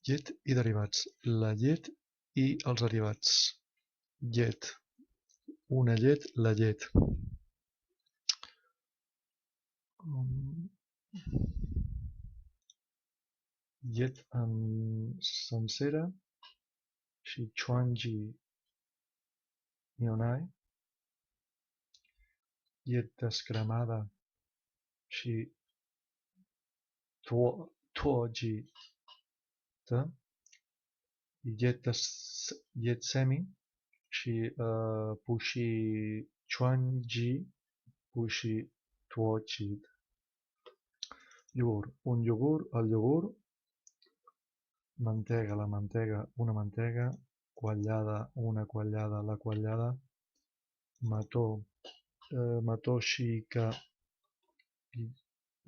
Llet i derivats. La llet i els derivats. Llet. Una llet, la llet. Llet sencera. Shi chuanji nionai. Llet descremada. Shi tuoji te. Llet semi. Shi pushi chuanji pushi tuoji. Iogurt. Un iogurt, el iogurt. Mantega, la mantega, una mantega. Quallada, una quallada, la quallada. Mató. Mató shika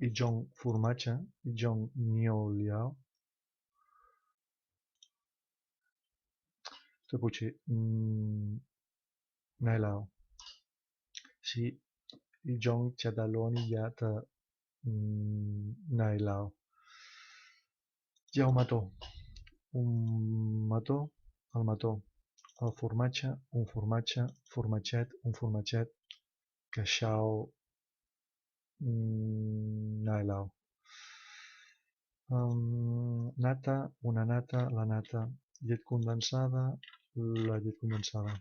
ijong formatge, ijong niu liao. Puchi nai lao. Si ijong chadaloni ya ta nai lao. Jau mató. Un mató, el mató. El formatge, un formatge. Formatget, un formatget. Queixao nai lao. Nata, una nata, la nata. Llet condensada, la llet condensada.